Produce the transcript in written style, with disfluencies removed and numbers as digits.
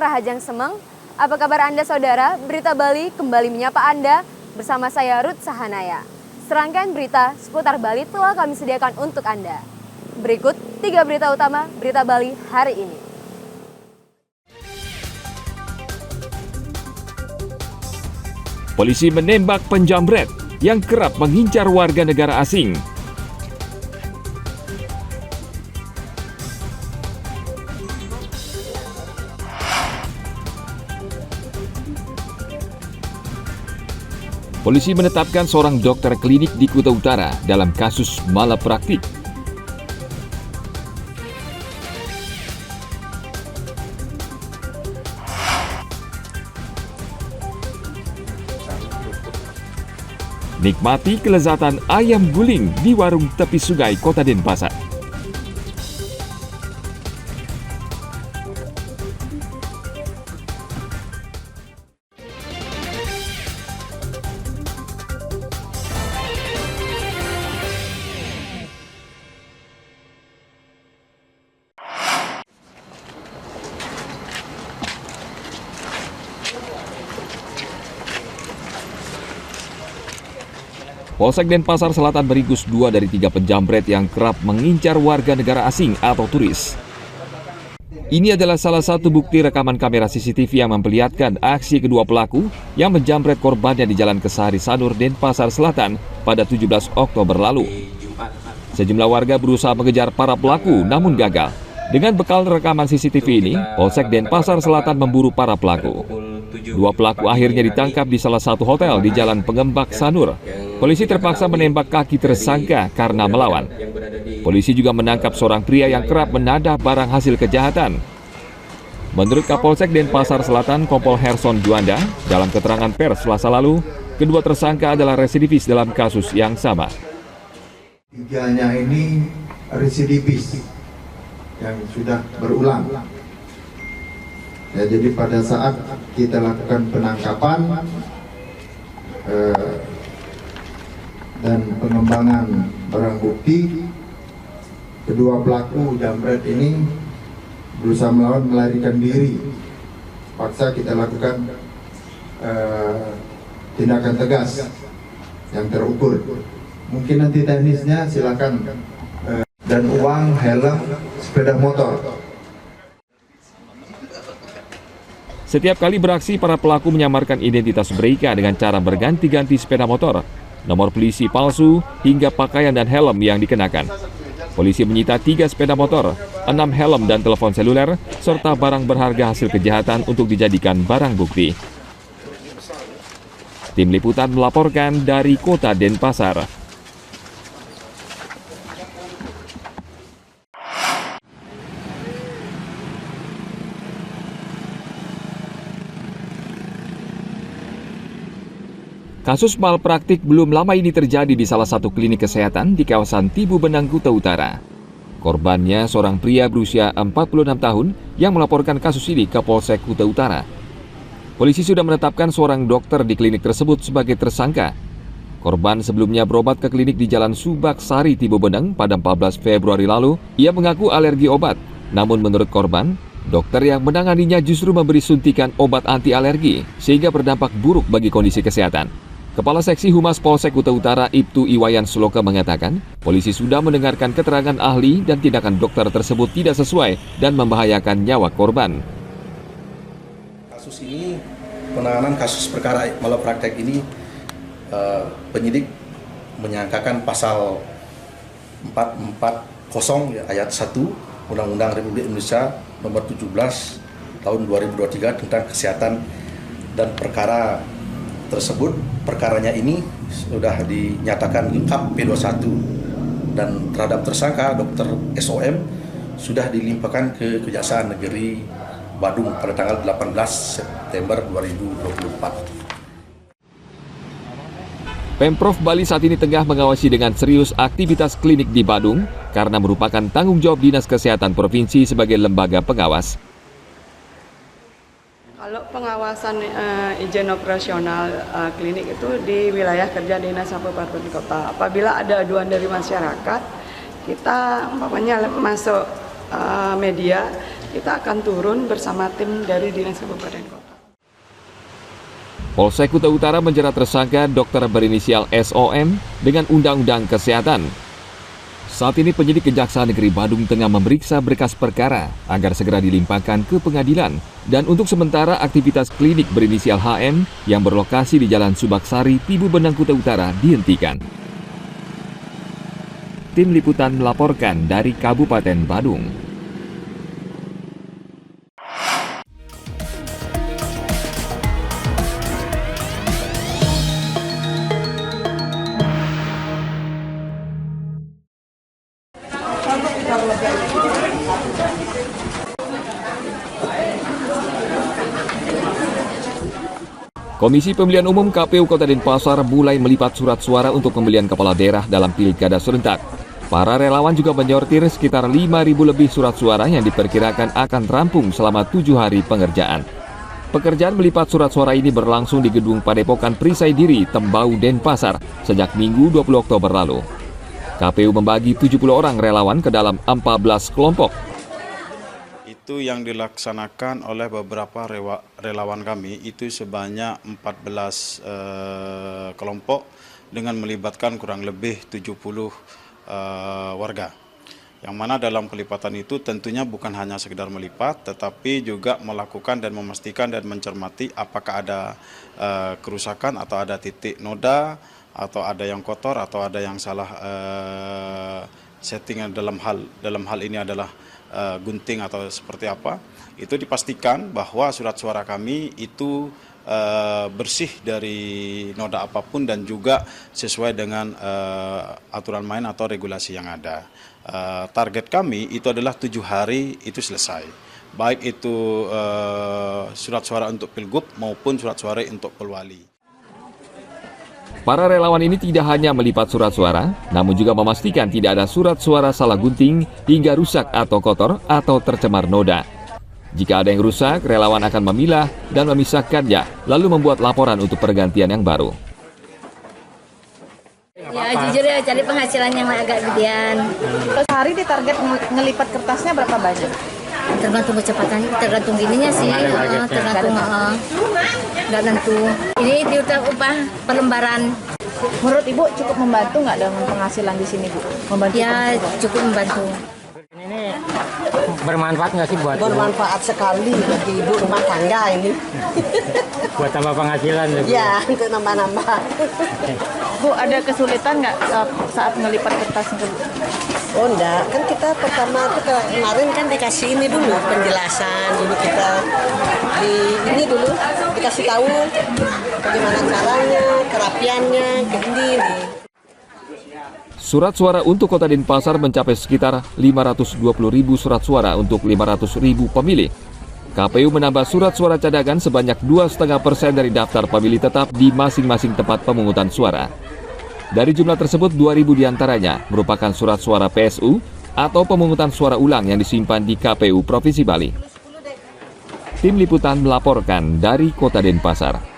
Rahajang Semeng. Apa kabar Anda saudara? Berita Bali kembali menyapa Anda bersama saya Ruth Sahanaya. Serangkaian berita seputar Bali telah kami sediakan untuk Anda. Berikut 3 berita utama Berita Bali hari ini. Polisi menembak penjamret yang kerap mengincar warga negara asing. Polisi menetapkan seorang dokter klinik di Kuta Utara dalam kasus malapraktik. Nikmati kelezatan ayam guling di warung tepi sungai Kota Denpasar. Polsek Denpasar Selatan meringkus 2 dari 3 penjamret yang kerap mengincar warga negara asing atau turis. Ini adalah salah satu bukti rekaman kamera CCTV yang memperlihatkan aksi kedua pelaku yang menjamret korbannya di Jalan Kesari Sanur, Denpasar Selatan pada 17 Oktober lalu. Sejumlah warga berusaha mengejar para pelaku namun gagal. Dengan bekal rekaman CCTV ini, Polsek Denpasar Selatan memburu para pelaku. 2 pelaku akhirnya ditangkap di salah satu hotel di Jalan Pengembak Sanur. Polisi terpaksa menembak kaki tersangka karena melawan. Polisi juga menangkap seorang pria yang kerap menadah barang hasil kejahatan. Menurut Kapolsek Denpasar Selatan, Kompol Herson Juanda, dalam keterangan pers Selasa lalu, kedua tersangka adalah residivis dalam kasus yang sama. Tiganya ini residivis yang sudah berulang. Ya, jadi pada saat kita lakukan penangkapan dan pengembangan barang bukti, kedua pelaku jambret ini berusaha melawan, melarikan diri. Paksa kita lakukan tindakan tegas yang terukur. Mungkin nanti teknisnya silakan, dan uang, helm, sepeda motor. Setiap kali beraksi, para pelaku menyamarkan identitas mereka dengan cara berganti-ganti sepeda motor, nomor polisi palsu, hingga pakaian dan helm yang dikenakan. Polisi menyita 3 sepeda motor, 6 helm dan telepon seluler, serta barang berharga hasil kejahatan untuk dijadikan barang bukti. Tim Liputan melaporkan dari Kota Denpasar. Kasus malpraktik belum lama ini terjadi di salah satu klinik kesehatan di kawasan Tibu Benang, Kuta Utara. Korbannya seorang pria berusia 46 tahun yang melaporkan kasus ini ke Polsek Kuta Utara. Polisi sudah menetapkan seorang dokter di klinik tersebut sebagai tersangka. Korban sebelumnya berobat ke klinik di Jalan Subak Sari, Tibu Benang pada 14 Februari lalu. Ia mengaku alergi obat. Namun menurut korban, dokter yang menanganinya justru memberi suntikan obat anti alergi sehingga berdampak buruk bagi kondisi kesehatan. Kepala Seksi Humas Polsek Kuta Utara Ibtu Iwayan Suloka mengatakan, polisi sudah mendengarkan keterangan ahli dan tindakan dokter tersebut tidak sesuai dan membahayakan nyawa korban. Kasus ini, penanganan kasus perkara malapraktek ini, penyidik menyangkakan pasal 440 ayat 1 Undang-Undang Republik Indonesia nomor 17 tahun 2023 tentang kesehatan, dan perkara tersebut, perkaranya ini sudah dinyatakan lengkap P21 dan terhadap tersangka Dr. SOM sudah dilimpahkan ke Kejaksaan Negeri Badung pada tanggal 18 September 2024. Pemprov Bali saat ini tengah mengawasi dengan serius aktivitas klinik di Badung karena merupakan tanggung jawab Dinas Kesehatan Provinsi sebagai lembaga pengawas. Kalau pengawasan izin operasional klinik itu di wilayah kerja Dinas Kabupaten Kota. Apabila ada aduan dari masyarakat, kita umpamanya masuk media, kita akan turun bersama tim dari Dinas Kabupaten Kota. Polsek Kuta Utara menjerat tersangka dokter berinisial SOM dengan Undang-Undang Kesehatan. Saat ini penyidik Kejaksaan Negeri Badung tengah memeriksa berkas perkara agar segera dilimpahkan ke pengadilan. Dan untuk sementara aktivitas klinik berinisial HM yang berlokasi di Jalan Subaksari, Tibu Benang Kuta Utara dihentikan. Tim Liputan melaporkan dari Kabupaten Badung. Komisi Pemilihan Umum KPU Kota Denpasar mulai melipat surat suara untuk pembelian kepala daerah dalam pilkada serentak. Para relawan juga menyortir sekitar 5.000 lebih surat suara yang diperkirakan akan rampung selama 7 hari pengerjaan. Pekerjaan melipat surat suara ini berlangsung di Gedung Padepokan Perisai Diri, Tembau, Denpasar sejak Minggu 20 Oktober lalu. KPU membagi 70 orang relawan ke dalam 14 kelompok. Itu yang dilaksanakan oleh beberapa relawan kami itu sebanyak 14 kelompok dengan melibatkan kurang lebih 70 warga. Yang mana dalam pelipatan itu tentunya bukan hanya sekedar melipat, tetapi juga melakukan dan memastikan dan mencermati apakah ada kerusakan atau ada titik noda atau ada yang kotor atau ada yang salah settingan dalam hal ini adalah gunting atau seperti apa, itu dipastikan bahwa surat suara kami itu bersih dari noda apapun dan juga sesuai dengan aturan main atau regulasi yang ada. Target kami itu adalah 7 hari itu selesai, baik itu surat suara untuk Pilgub maupun surat suara untuk Pelwali. Para relawan ini tidak hanya melipat surat suara, namun juga memastikan tidak ada surat suara salah gunting hingga rusak atau kotor atau tercemar noda. Jika ada yang rusak, relawan akan memilah dan memisahkannya, lalu membuat laporan untuk pergantian yang baru. Ya jujur ya, cari penghasilan yang agak gedean. Sehari ditarget ngelipat kertasnya berapa banyak? Tergantung kecepatannya, tergantung gininya sih, tergantung nggak tentu. Ini diutar upah per lembaran. Menurut Ibu cukup membantu nggak dengan penghasilan di sini, Bu? Membantu? Ya cukup membantu. Ini bermanfaat nggak sih buat Bermanfaat sekali bagi ibu rumah tangga ini. buat tambah penghasilan? Ya, untuk nambah-nambah. Bu, ada kesulitan nggak saat ngelipat kertas itu? Oh enggak, kan kita pertama itu kemarin kan dikasih ini dulu penjelasan dulu kita ini dulu dikasih tahu bagaimana caranya, kerapiannya, ini. Surat suara untuk Kota Denpasar mencapai sekitar 520.000 surat suara untuk 500.000 pemilih. KPU menambah surat suara cadangan sebanyak 2,5% dari daftar pemilih tetap di masing-masing tempat pemungutan suara. Dari jumlah tersebut, 2.000 diantaranya merupakan surat suara PSU atau pemungutan suara ulang yang disimpan di KPU Provinsi Bali. Tim Liputan melaporkan dari Kota Denpasar.